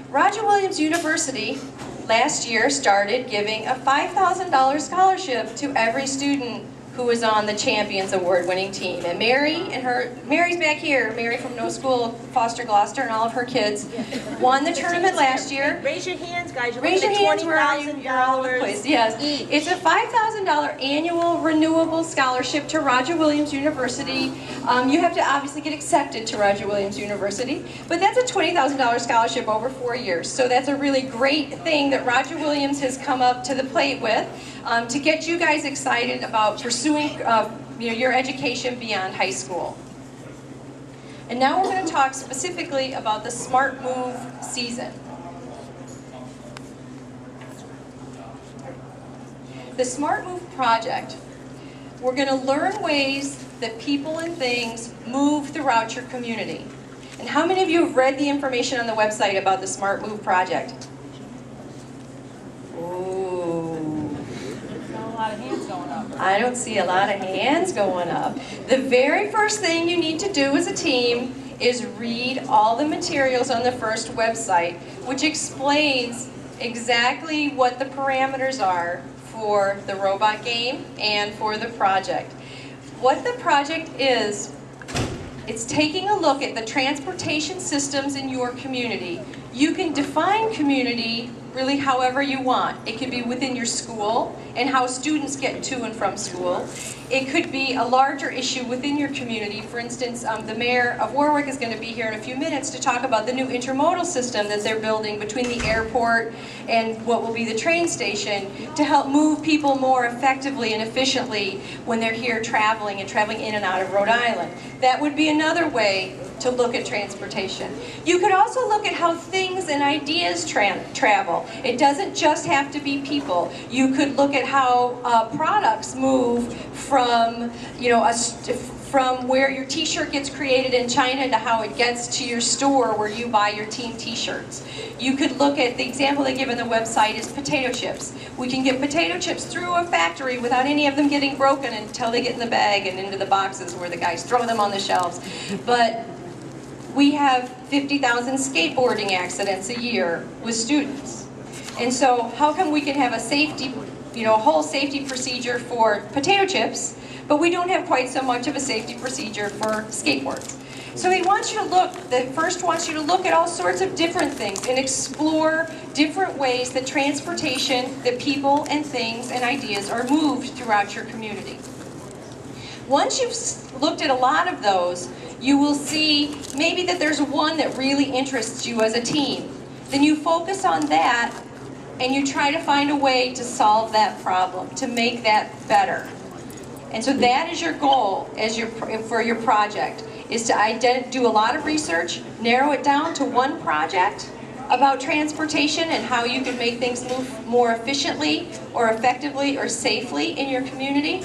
Roger Williams University last year started giving a $5,000 scholarship to every student who was on the Champions Award-winning team. And Mary's back here, Mary from No School, Foster Gloucester, and all of her kids won the tournament last year. Raise your hands, guys. Raise your hands where you're all over the place. Yes. It's a $5,000 annual renewable scholarship to Roger Williams University. You have to obviously get accepted to Roger Williams University, but that's a $20,000 scholarship over 4 years. So that's a really great thing that Roger Williams has come up to the plate with to get you guys excited about pursuing your education beyond high school. And now we're going to talk specifically about the Smart Move season. The Smart Move project, we're going to learn ways that people and things move throughout your community. And how many of you have read the information on the website about the Smart Move project? I don't see a lot of hands going up. The very first thing you need to do as a team is read all the materials on the first website, which explains exactly what the parameters are for the robot game and for the project. What the project is, it's taking a look at the transportation systems in your community. You can define community really however you want. It could be within your school and how students get to and from school. It could be a larger issue within your community. For instance, the mayor of Warwick is going to be here in a few minutes to talk about the new intermodal system that they're building between the airport and what will be the train station to help move people more effectively and efficiently when they're here traveling in and out of Rhode Island. That would be another way to look at transportation. You could also look at how things and ideas travel. It doesn't just have to be people. You could look at how products move from, from where your t-shirt gets created in China to how it gets to your store where you buy your team t-shirts. You could look at, the example they give on the website is potato chips. We can get potato chips through a factory without any of them getting broken until they get in the bag and into the boxes where the guys throw them on the shelves. But we have 50,000 skateboarding accidents a year with students. And so how come we can have a safety, a whole safety procedure for potato chips, but we don't have quite so much of a safety procedure for skateboards? So he wants you to look, first wants you to look at all sorts of different things and explore different ways that transportation, that people and things and ideas are moved throughout your community. Once you've looked at a lot of those, you will see maybe that there's one that really interests you as a team. Then you focus on that and you try to find a way to solve that problem, to make that better. And so that is your goal for your project, is to do a lot of research, narrow it down to one project about transportation and how you can make things move more efficiently or effectively or safely in your community.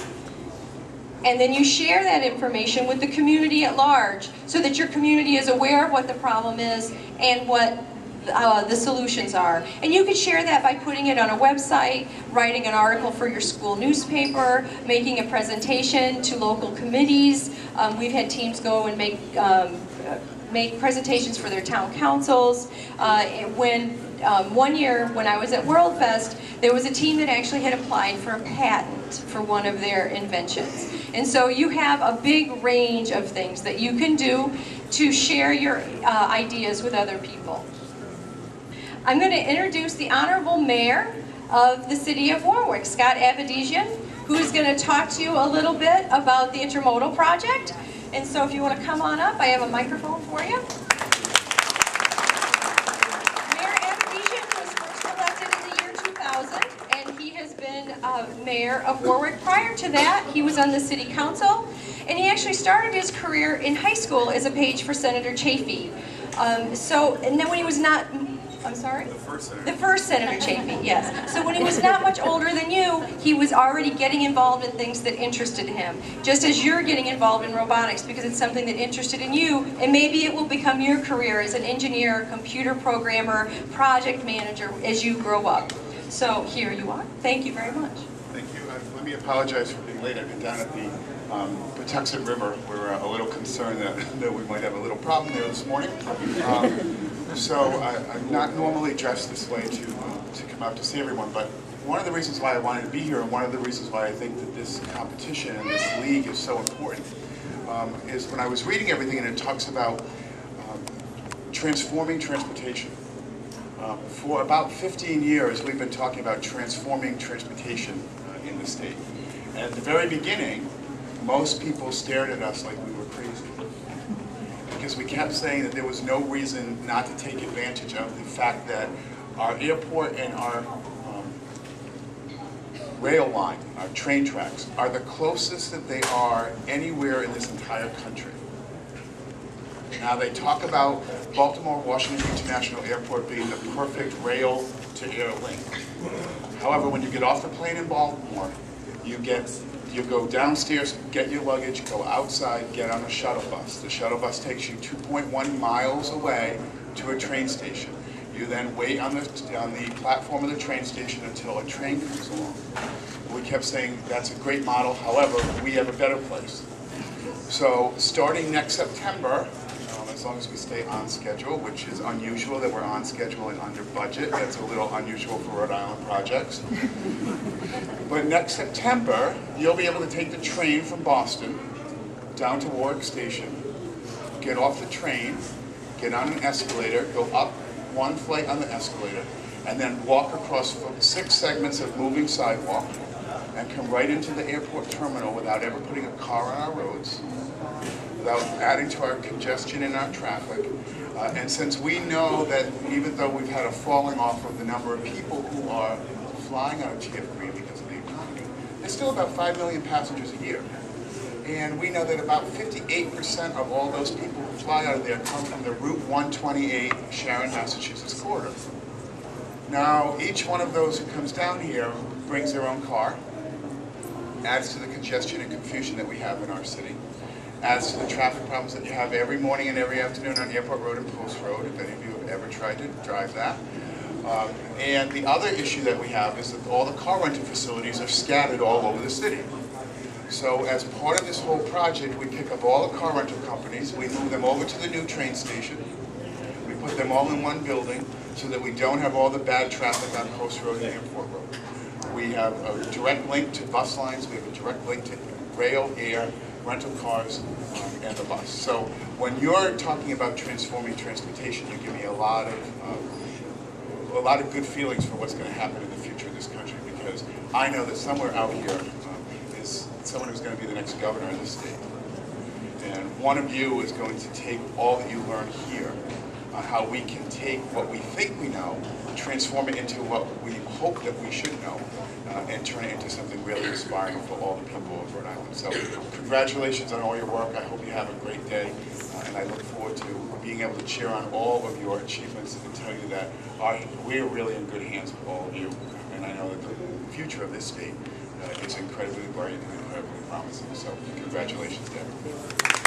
And then you share that information with the community at large so that your community is aware of what the problem is and what the solutions are. And you can share that by putting it on a website, writing an article for your school newspaper, making a presentation to local committees. We've had teams go and make presentations for their town councils. One year when I was at World Fest, there was a team that actually had applied for a patent for one of their inventions. And so you have a big range of things that you can do to share your ideas with other people. I'm going to introduce the Honorable Mayor of the City of Warwick, Scott Avedisian, who is going to talk to you a little bit about the intermodal project. And so if you want to come on up, I have a microphone for you. Mayor Avedisian was first elected in the year 2000, and he has been mayor of Warwick. Prior to that, he was on the city council, and he actually started his career in high school as a page for Senator Chafee. And then when he was not... I'm sorry? The first Senator Chafee, yes. So when he was not much older than you, he was already getting involved in things that interested him. Just as you're getting involved in robotics because it's something that interested in you, and maybe it will become your career as an engineer, computer programmer, project manager as you grow up. So here you are. Thank you very much. Thank you. Let me apologize for being late. I've been down at the Patuxent River. We're a little concerned that we might have a little problem there this morning. So I'm not normally dressed this way to come out to see everyone, but one of the reasons why I wanted to be here, and one of the reasons why I think that this competition and this league is so important, is when I was reading everything and it talks about transforming transportation. For about 15 years, we've been talking about transforming transportation in the state. And at the very beginning, most people stared at us like we were crazy, because we kept saying that there was no reason not to take advantage of the fact that our airport and our rail line, our train tracks, are the closest that they are anywhere in this entire country. Now they talk about Baltimore-Washington International Airport being the perfect rail-to-air link. However, when you get off the plane in Baltimore, you go downstairs, get your luggage, go outside, get on a shuttle bus. The shuttle bus takes you 2.1 miles away to a train station. You then wait on the platform of the train station until a train comes along. We kept saying that's a great model, however, we have a better place. So starting next September, as long as we stay on schedule, which is unusual that we're on schedule and under budget. That's a little unusual for Rhode Island projects. But next September, you'll be able to take the train from Boston down to Warwick Station, get off the train, get on an escalator, go up one flight on the escalator, and then walk across 6 segments of moving sidewalk and come right into the airport terminal without ever putting a car on our roads, without adding to our congestion and our traffic. And since we know that even though we've had a falling off of the number of people who are flying out of TF3 because of the economy, there's still about 5 million passengers a year. And we know that about 58% of all those people who fly out of there come from the Route 128 Sharon, Massachusetts corridor. Now, each one of those who comes down here brings their own car, adds to the congestion and confusion that we have in our city, adds to the traffic problems that you have every morning and every afternoon on Airport Road and Post Road, if any of you have ever tried to drive that. And the other issue that we have is that all the car rental facilities are scattered all over the city. So as part of this whole project, we pick up all the car rental companies, we move them over to the new train station, we put them all in one building so that we don't have all the bad traffic on Post Road and Airport Road. We have a direct link to bus lines, we have a direct link to rail, air, rental cars, and the bus. So when you're talking about transforming transportation, you give me a lot of good feelings for what's going to happen in the future of this country, because I know that somewhere out here is someone who's going to be the next governor of the state. And one of you is going to take all that you learn here on how we can take what we think we know, transform it into what we hope that we should know, and turn it into something really inspiring for all the people of Rhode Island. So congratulations on all your work. I hope you have a great day, and I look forward to being able to cheer on all of your achievements and tell you that we're really in good hands with all of you, and I know that the future of this state is incredibly bright and incredibly promising. So congratulations to everyone.